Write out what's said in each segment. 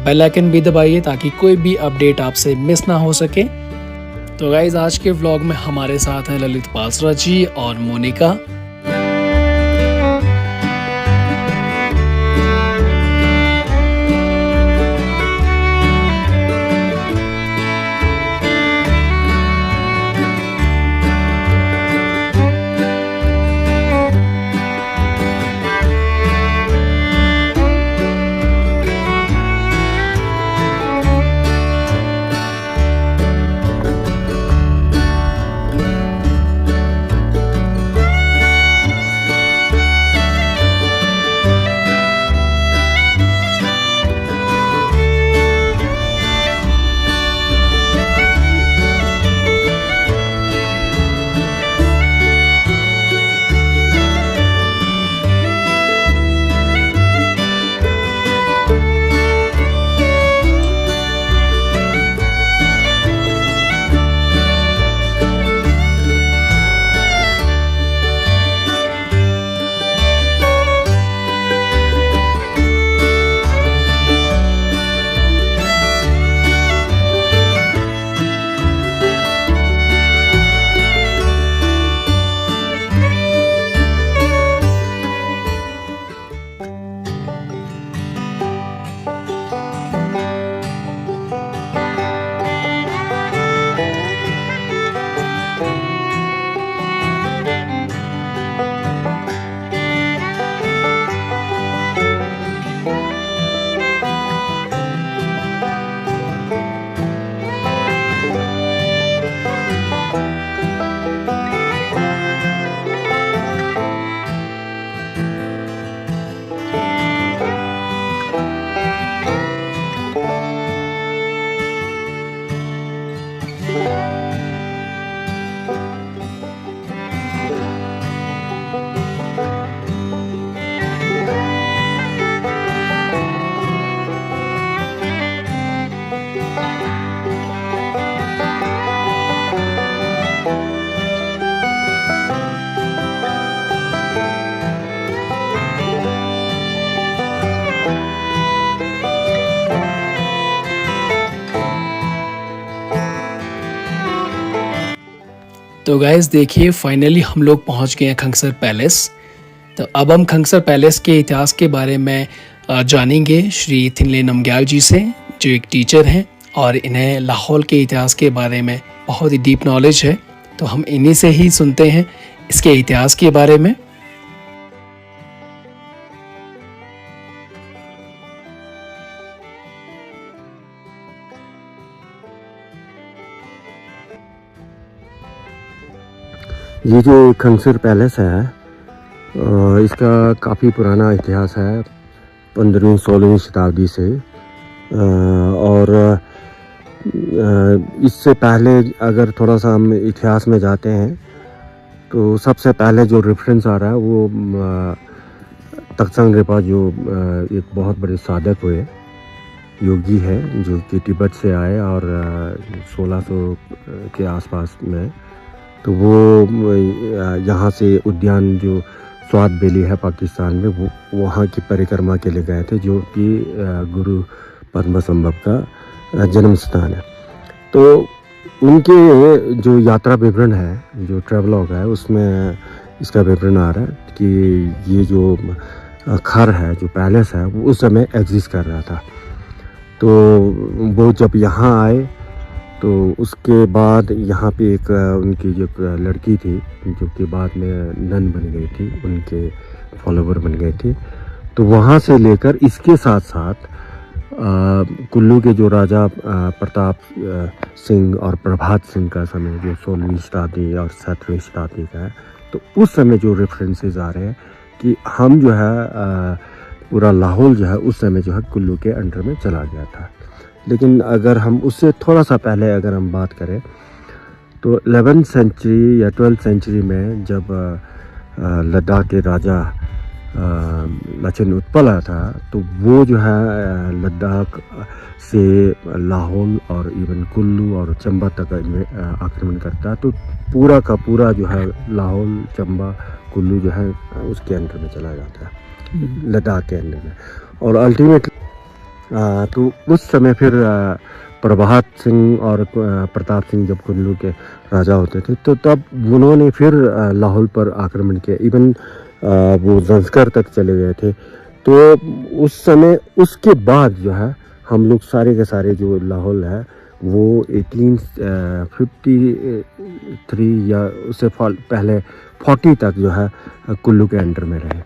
Bell icon भी दबाइए ताकि कोई भी अपडेट आपसे मिस ना हो सके। तो गाइज आज के व्लॉग में हमारे साथ हैं ललित पासरा जी और मोनिका। तो गाइस देखिए फाइनली हम लोग पहुंच गए हैं खंगसर पैलेस। तो अब हम खंगसर पैलेस के इतिहास के बारे में जानेंगे श्री थिनले नमग्याल जी से, जो एक टीचर हैं और इन्हें लाहौल के इतिहास के बारे में बहुत ही डीप नॉलेज है। तो हम इन्हीं से ही सुनते हैं इसके इतिहास के बारे में। ये जो खंगसर पैलेस है इसका काफ़ी पुराना इतिहास है, 15वीं-16वीं शताब्दी से। और इससे पहले अगर थोड़ा सा हम इतिहास में जाते हैं तो सबसे पहले जो रेफरेंस आ रहा है वो तख्तसंग रिपा, जो एक बहुत बड़े साधक हुए योगी है जो कि तिब्बत से आए और 1600 के आसपास में। तो वो यहाँ से उद्यान जो स्वात वैली है पाकिस्तान में, वो वहाँ की परिक्रमा के लिए गए थे, जो कि गुरु पद्मसंभव का जन्म स्थान है। तो उनके जो यात्रा विवरण है, जो ट्रेवलॉग है, उसमें इसका विवरण आ रहा है कि ये जो खर है, जो पैलेस है, वो उस समय एग्जिस्ट कर रहा था। तो वो जब यहाँ आए तो उसके बाद यहाँ पे एक उनकी जो लड़की थी, जो कि बाद में नन बन गई थी, उनके फॉलोवर बन गई थी। तो वहाँ से लेकर इसके साथ साथ कुल्लू के जो राजा प्रताप सिंह और प्रभात सिंह का समय, जो 16वीं शताब्दी और 17वीं शताब्दी का है, तो उस समय जो रेफरेंसेस आ रहे हैं कि हम जो है पूरा लाहौल जो है उस समय जो है कुल्लू के अंडर में चला गया था। लेकिन अगर हम उससे थोड़ा सा पहले अगर हम बात करें तो 11th सेंचुरी या 12th सेंचुरी में जब लद्दाख के राजा लचन उत्पला था, तो वो जो है लद्दाख से लाहौल और इवन कुल्लू और चंबा तक आक्रमण करता है। तो पूरा का पूरा जो है लाहौल, चंबा, कुल्लू जो है उसके अंदर में चला जाता है, लद्दाख के अंदर में। और अल्टीमेटली तो उस समय फिर प्रभात सिंह और प्रताप सिंह जब कुल्लू के राजा होते थे, तो तब उन्होंने फिर लाहौल पर आक्रमण किया। इवन वो जंस्कर तक चले गए थे। तो उस समय उसके बाद जो है हम लोग सारे के सारे जो लाहौल है वो 1853 या उससे पहले 40 तक जो है कुल्लू के अंडर में रहे।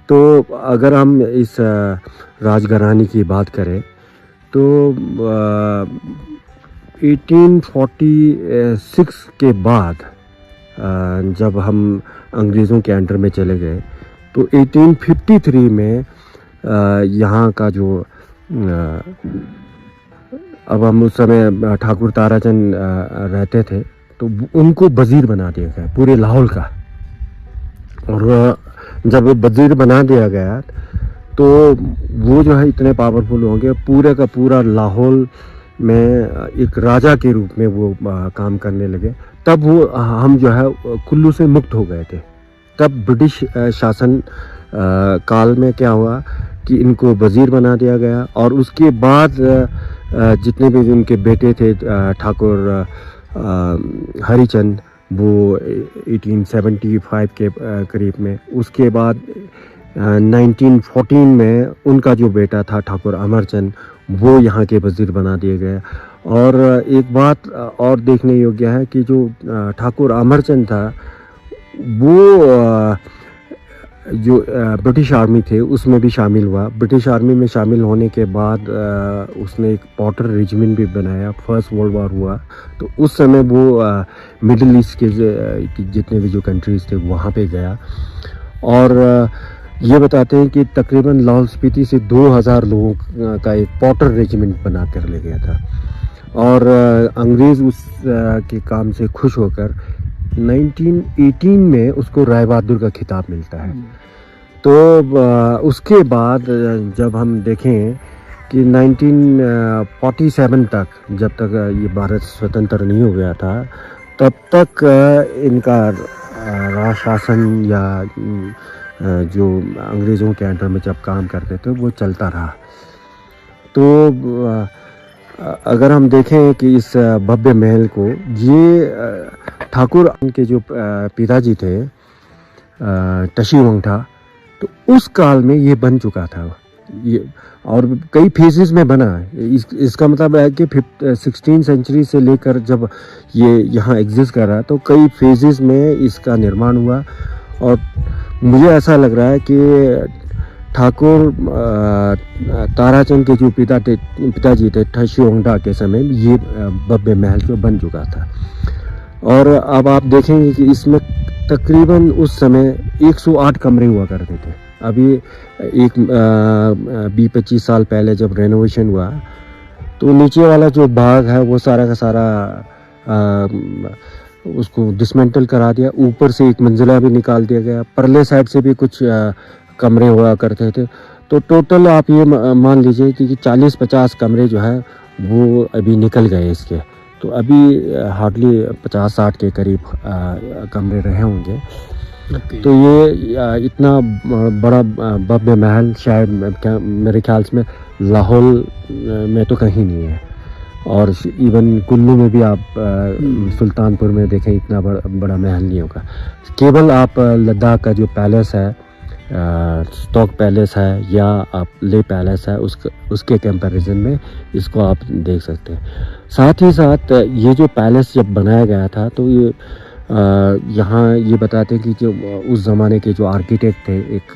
तो अगर हम इस राजघराने की बात करें तो 1846 के बाद जब हम अंग्रेज़ों के अंडर में चले गए तो 1853 में यहाँ का जो अब हम उस समय ठाकुर ताराचंद रहते थे, तो उनको वज़ीर बना दिया गया पूरे लाहौल का। और जब वज़ीर बना दिया गया तो वो जो है इतने पावरफुल होंगे, पूरे का पूरा लाहौल में एक राजा के रूप में वो काम करने लगे। तब वो हम जो है कुल्लू से मुक्त हो गए थे। तब ब्रिटिश शासन काल में क्या हुआ कि इनको वज़ीर बना दिया गया, और उसके बाद जितने भी उनके बेटे थे ठाकुर हरिचंद, वो 1875 के करीब में, उसके बाद 1914 में उनका जो बेटा था ठाकुर अमरचंद, वो यहाँ के वज़ीर बना दिए गए। और एक बात और देखने योग्य है कि जो ठाकुर अमरचंद था वो जो ब्रिटिश आर्मी थे उसमें भी शामिल हुआ। ब्रिटिश आर्मी में शामिल होने के बाद उसने एक पॉटर रेजिमेंट भी बनाया। फर्स्ट वर्ल्ड वॉर हुआ तो उस समय वो मिडिल ईस्ट के जितने भी जो कंट्रीज़ थे वहाँ पे गया। और ये बताते हैं कि तकरीबन लाहौल स्पीति से 2000 लोगों का एक पॉटर रेजिमेंट बना कर ले गया था। और अंग्रेज़ उस के काम से खुश होकर 1918 में उसको राय बहादुर का खिताब मिलता है। तो उसके बाद जब हम देखें कि 1947 तक, जब तक ये भारत स्वतंत्र नहीं हो गया था, तब तक इनका राज शासन या जो अंग्रेज़ों के अंडर में जब काम करते थे वो चलता रहा। तो अगर हम देखें कि इस भव्य महल को, ये ठाकुर के जो पिताजी थे टशी वंगठा, तो उस काल में ये बन चुका था ये, और कई फेजेस में बना। इसका मतलब है कि 16th सेंचुरी से लेकर जब ये यहाँ एग्जिस्ट कर रहा है तो कई फेजेस में इसका निर्माण हुआ। और मुझे ऐसा लग रहा है कि ठाकुर ताराचंद के जो पिताजी थे टशी वंगठा के समय ये भव्य महल जो बन चुका था। और अब आप देखेंगे कि इसमें तकरीबन उस समय 108 कमरे हुआ करते थे। अभी एक 20-25 साल पहले जब रेनोवेशन हुआ तो नीचे वाला जो भाग है वो सारा का सारा उसको डिसमेंटल करा दिया। ऊपर से एक मंजिला भी निकाल दिया गया। परले साइड से भी कुछ कमरे हुआ करते थे। तो टोटल आप ये मान लीजिए कि 40-50 कमरे जो है वो अभी निकल गए इसके। तो अभी हार्डली 50-60 के करीब कमरे रहे होंगे। तो ये इतना बड़ा भव्य महल शायद मेरे ख्याल से लाहौल में तो कहीं नहीं है। और इवन कुल्लू में भी आप सुल्तानपुर में देखें इतना बड़ा महल नहीं होगा। केवल आप लद्दाख का जो पैलेस है, स्टॉक पैलेस है या आप ले पैलेस है, उसके कंपैरिजन में इसको आप देख सकते हैं। साथ ही साथ ये जो पैलेस जब बनाया गया था तो ये यहाँ ये बताते हैं कि जो उस ज़माने के जो आर्किटेक्ट थे, एक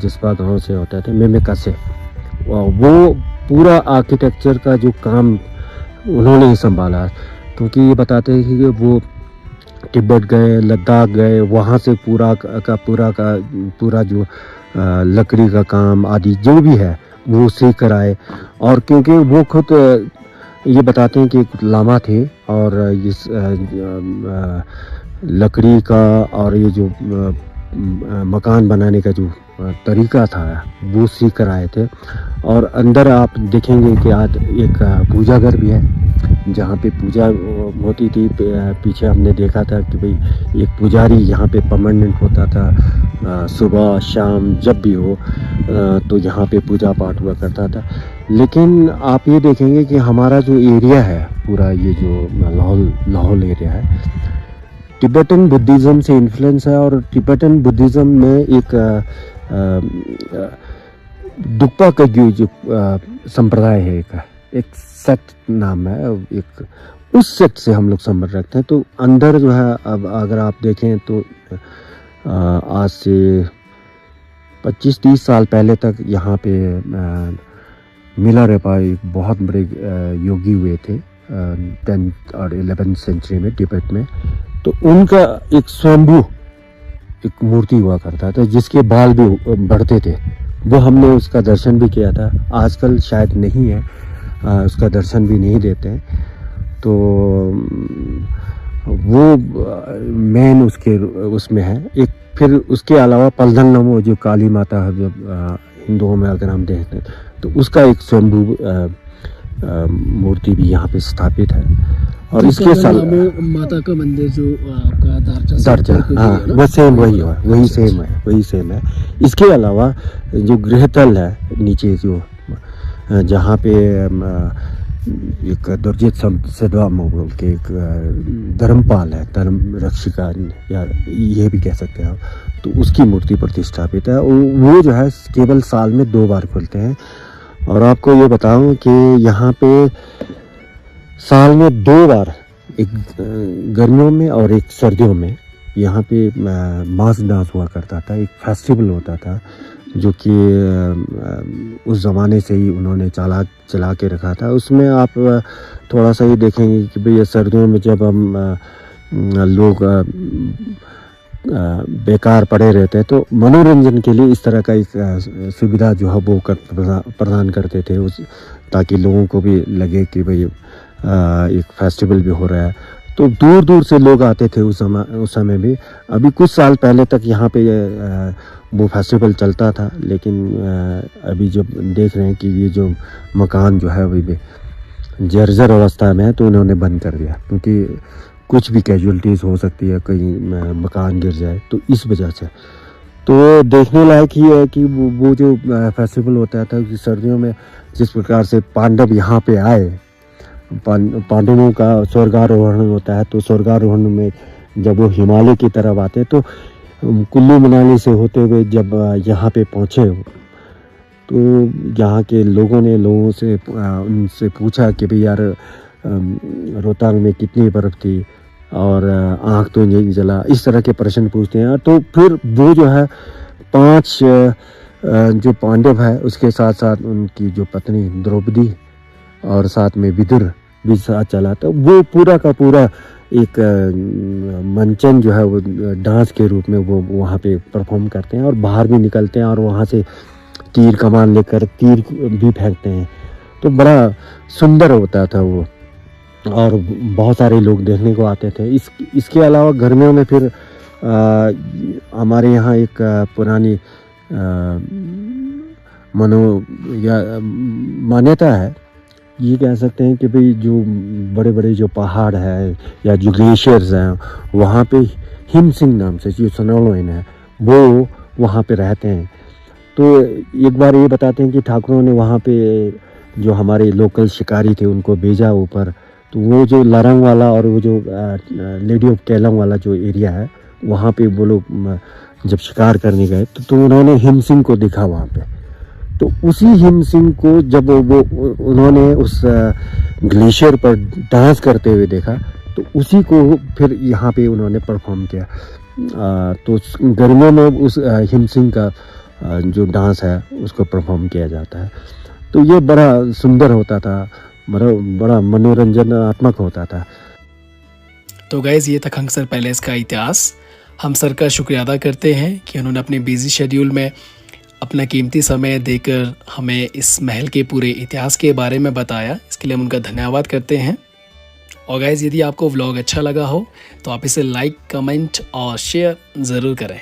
जिस्पा गांव से होता थे, मेमेका से, वो पूरा आर्किटेक्चर का जो काम उन्होंने ही संभाला। क्योंकि ये बताते हैं कि वो तिब्बत गए, लद्दाख गए, वहाँ से पूरा जो लकड़ी का काम आदि जो भी है वो सीख कर आए। और क्योंकि वो खुद ये बताते हैं कि एक लामा थे और इस लकड़ी का और ये जो मकान बनाने का जो तरीका था वो सीख कर आए थे। और अंदर आप देखेंगे कि आज एक पूजा घर भी है जहाँ पे पूजा होती थी। पीछे हमने देखा था कि भाई एक पुजारी यहाँ पे परमानेंट होता था, सुबह शाम जब भी हो तो यहाँ पे पूजा पाठ हुआ करता था। लेकिन आप ये देखेंगे कि हमारा जो एरिया है पूरा, ये जो लाहौल एरिया है, तिब्बतन बुद्धिज़्म से इन्फ्लुएंस है। और तिब्बतन बुद्धिज़्म में एक दुक्पा कग्यू जो संप्रदाय है, एक सेक्ट नाम है, एक उस सेक्ट से हम लोग संबंध रखते हैं। तो अंदर जो है, अब अगर आप देखें तो आज से 25-30 साल पहले तक यहाँ पे मिलारेपा एक बहुत बड़े योगी हुए थे 10th और 11th सेंचुरी में तिब्बत में। तो उनका एक स्वयंभू एक मूर्ति हुआ करता था जिसके बाल भी बढ़ते थे। वो हमने उसका दर्शन भी किया था। आजकल शायद नहीं है, उसका दर्शन भी नहीं देते हैं। तो वो मेन उसमें है। एक फिर उसके अलावा पलधन नमो जो काली माता है, जब हिंदुओं में अगर हम देखते हैं तो उसका एक स्वयंभू मूर्ति भी यहाँ पे स्थापित है। और इसके साथ माता का मंदिर जो आपका दारचा, हाँ, वो सेम वही सेम है। इसके अलावा जो गृहतल है नीचे, जो जहाँ पे एक दुर्जित सदवा बोल के एक धर्मपाल है, धर्म रक्षिका या ये भी कह सकते हैं आप, तो उसकी मूर्ति प्रतिष्ठापित है। वो जो है केवल साल में 2 बार खुलते हैं। और आपको ये बताऊं कि यहाँ पे साल में 2 बार, एक गर्मियों में और एक सर्दियों में, यहाँ पे मास डांस हुआ करता था। एक फेस्टिवल होता था जो कि उस ज़माने से ही उन्होंने चला के रखा था। उसमें आप थोड़ा सा ये देखेंगे कि भई सर्दियों में जब हम लोग बेकार पड़े रहते हैं तो मनोरंजन के लिए इस तरह का एक सुविधा जो है वो प्रदान करते थे, ताकि लोगों को भी लगे कि भाई एक फेस्टिवल भी हो रहा है। तो दूर दूर से लोग आते थे उस समय भी। अभी कुछ साल पहले तक यहाँ पे वो फेस्टिवल चलता था, लेकिन अभी जब देख रहे हैं कि ये जो मकान जो है वही जर्जर अवस्था में है, तो उन्होंने बंद कर दिया, क्योंकि कुछ भी कैजुअलिटीज़ हो सकती है, कहीं मकान गिर जाए, तो इस वजह से। तो देखने लायक ही है कि वो जो फेस्टिवल होता था कि सर्दियों में जिस प्रकार से पांडव यहाँ पे आए, पांडवों का स्वर्गारोहण होता है। तो स्वर्गारोहण में जब वो हिमालय की तरफ आते तो कुल्लू मनाली से होते हुए जब यहाँ पे पहुँचे, तो यहाँ के लोगों से उनसे पूछा कि भाई यार रोहतांग में कितनी बर्फ़ थी और आँख तो नहीं जला, इस तरह के प्रश्न पूछते हैं। तो फिर वो जो है 5 जो पांडव है, उसके साथ साथ उनकी जो पत्नी द्रौपदी और साथ में विदुर भी साथ चला। तो वो पूरा का पूरा एक मंचन जो है वो डांस के रूप में वो वहाँ पे परफॉर्म करते हैं और बाहर भी निकलते हैं और वहाँ से तीर कमान लेकर तीर भी फेंकते हैं। तो बड़ा सुंदर होता था वो, और बहुत सारे लोग देखने को आते थे। इसके अलावा गर्मियों में फिर हमारे यहाँ एक पुरानी मान्यता है, ये कह सकते हैं कि भाई जो बड़े बड़े जो पहाड़ है या जो ग्लेशियर्स हैं, वहाँ पे हिम सिंह नाम से जो सनोलोइन है वो वहाँ पे रहते हैं। तो एक बार ये बताते हैं कि ठाकुरों ने वहाँ पे जो हमारे लोकल शिकारी थे उनको भेजा ऊपर। तो वो जो लरंग वाला और वो जो लेडी ऑफ केलम वाला जो एरिया है, वहाँ पे वो लोग जब शिकार करने गए तो उन्होंने हिम सिंह को देखा वहाँ पे। तो उसी हिम सिंह को जब वो उन्होंने उस ग्लेशियर पर डांस करते हुए देखा, तो उसी को फिर यहाँ पे उन्होंने परफॉर्म किया। तो गर्मियों में उस हिम सिंह का जो डांस है उसको परफॉर्म किया जाता है। तो ये बड़ा सुंदर होता था, बड़ा मनोरंजनात्मक होता था। तो गाइज़, ये था खंगसर पैलेस का इतिहास। हम सर का शुक्रिया अदा करते हैं कि उन्होंने अपने बिजी शेड्यूल में अपना कीमती समय देकर हमें इस महल के पूरे इतिहास के बारे में बताया। इसके लिए हम उनका धन्यवाद करते हैं। और गाइज़, यदि आपको व्लॉग अच्छा लगा हो तो आप इसे लाइक, कमेंट और शेयर ज़रूर करें।